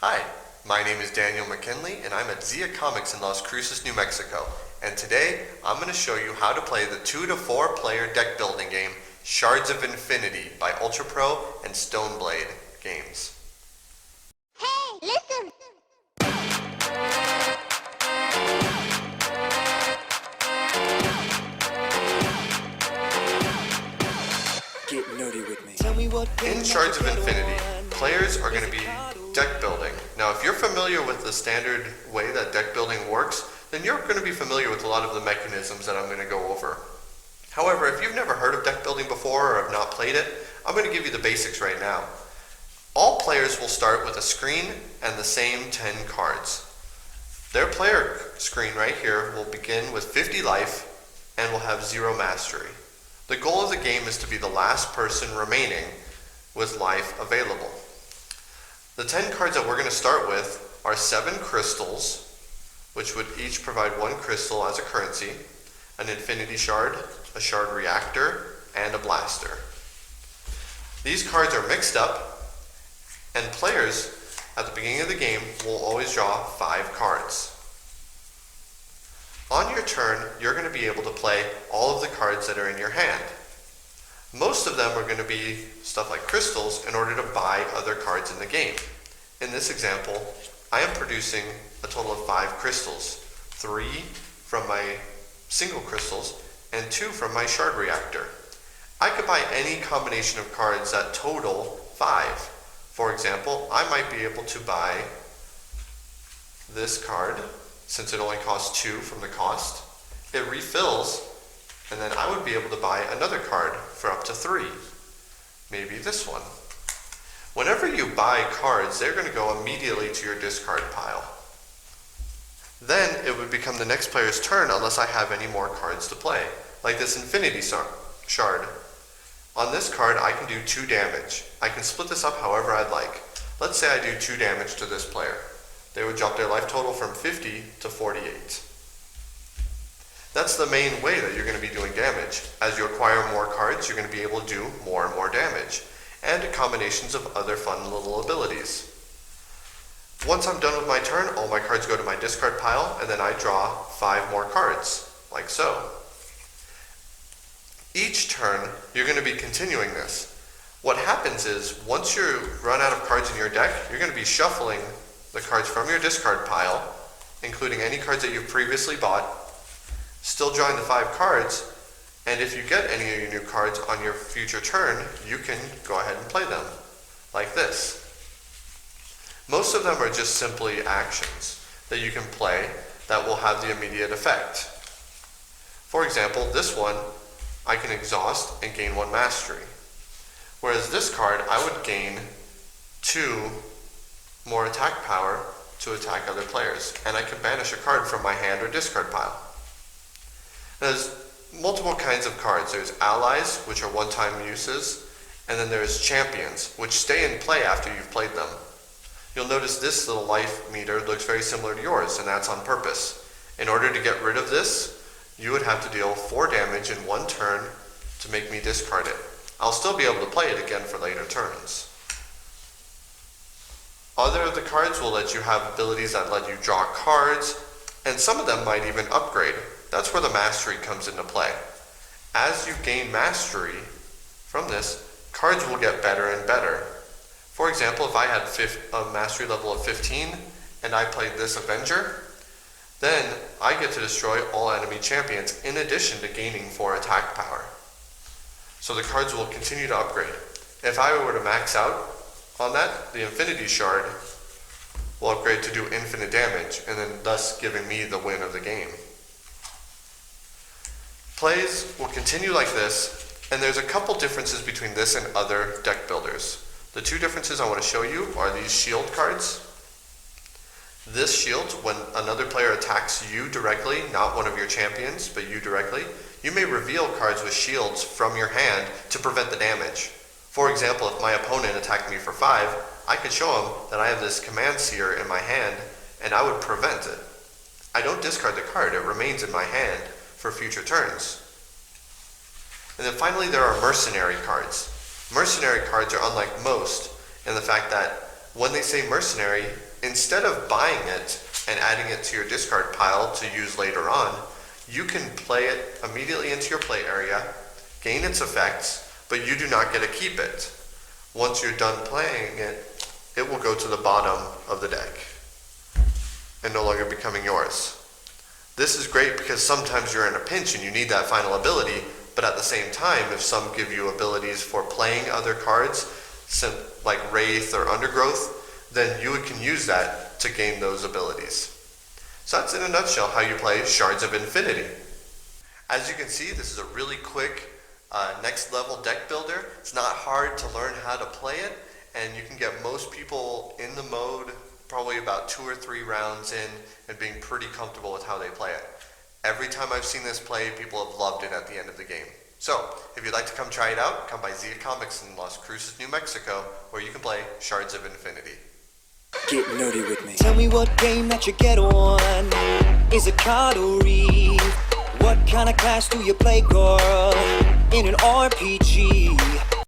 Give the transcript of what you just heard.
Hi, my name is Daniel McKinley and I'm at Zia Comics in Las Cruces, New Mexico. And today I'm going to show you how to play the 2 to 4 player deck building game Shards of Infinity by Ultra Pro and Stoneblade Games. Hey, listen! Get nerdy with me. In Shards of Infinity, players are going to be deck building. Now, if you're familiar with the standard way that deck building works, then you're going to be familiar with a lot of the mechanisms that I'm going to go over. However, if you've never heard of deck building before or have not played it, I'm going to give you the basics right now. All players will start with a screen and the same 10 cards. Their player screen right here will begin with 50 life and will have 0 mastery. The goal of the game is to be the last person remaining with life available. The 10 cards that we're going to start with are 7 crystals, which would each provide 1 crystal as a currency, an infinity shard, a shard reactor, and a blaster. These cards are mixed up, and players at the beginning of the game will always draw 5 cards. On your turn, you're going to be able to play all of the cards that are in your hand. Most of them are going to be stuff like crystals in order to buy other cards in the game. In this example, I am producing a total of 5 crystals, 3 from my single crystals and 2 from my shard reactor. I could buy any combination of cards that total 5. For example, I might be able to buy this card, since it only costs 2 from the cost. It refills, and then I would be able to buy another card for up to 3. Maybe this one. Whenever you buy cards, they're going to go immediately to your discard pile. Then it would become the next player's turn unless I have any more cards to play, like this infinity shard. On this card, I can do 2 damage. I can split this up however I'd like. Let's say I do 2 damage to this player. They would drop their life total from 50 to 48. That's the main way that you're going to be doing damage. As you acquire more cards, you're going to be able to do more and more damage, and combinations of other fun little abilities. Once I'm done with my turn, all my cards go to my discard pile, and then I draw 5 more cards, like so. Each turn, you're going to be continuing this. What happens is, once you run out of cards in your deck, you're going to be shuffling the cards from your discard pile, including any cards that you've previously bought, still drawing the 5 cards, and if you get any of your new cards on your future turn, you can go ahead and play them, like this. Most of them are just simply actions that you can play that will have the immediate effect. For example, this one, I can exhaust and gain 1 mastery. Whereas this card, I would gain 2 more attack power to attack other players, and I can banish a card from my hand or discard pile. There's multiple kinds of cards. There's allies, which are one-time uses, and then there's champions, which stay in play after you've played them. You'll notice this little life meter looks very similar to yours, and that's on purpose. In order to get rid of this, you would have to deal 4 damage in 1 turn to make me discard it. I'll still be able to play it again for later turns. Other of the cards will let you have abilities that let you draw cards, and some of them might even upgrade. That's where the mastery comes into play. As you gain mastery from this, cards will get better and better. For example, if I had a mastery level of 15 and I played this Avenger, then I get to destroy all enemy champions in addition to gaining 4 attack power. So the cards will continue to upgrade. If I were to max out on that, the Infinity Shard will upgrade to do infinite damage, and then thus giving me the win of the game. Plays will continue like this, and there's a couple differences between this and other deck builders. The 2 differences I want to show you are these shield cards. This shield, when another player attacks you directly, not one of your champions, but you directly, you may reveal cards with shields from your hand to prevent the damage. For example, if my opponent attacked me for 5, I could show him that I have this Command Seer in my hand, and I would prevent it. I don't discard the card, it remains in my hand for future turns. And then finally, there are Mercenary cards. Mercenary cards are unlike most in the fact that when they say Mercenary, instead of buying it and adding it to your discard pile to use later on, you can play it immediately into your play area, gain its effects, but you do not get to keep it. Once you're done playing it, it will go to the bottom of the deck and no longer becoming yours. This is great because sometimes you're in a pinch and you need that final ability, but at the same time, if some give you abilities for playing other cards, like Wraith or Undergrowth, then you can use that to gain those abilities. So that's in a nutshell how you play Shards of Infinity. As you can see, this is a really quick next level deck builder. It's not hard to learn how to play it, and you can get most people in the mode probably about 2 or 3 rounds in and being pretty comfortable with how they play it. Every time I've seen this play, people have loved it at the end of the game. So, if you'd like to come try it out, come by Zia Comics in Las Cruces, New Mexico, where you can play Shards of Infinity. Get nerdy with me. Tell me what game that you get on. Is it card or read? What kind of class do you play, girl? In an RPG?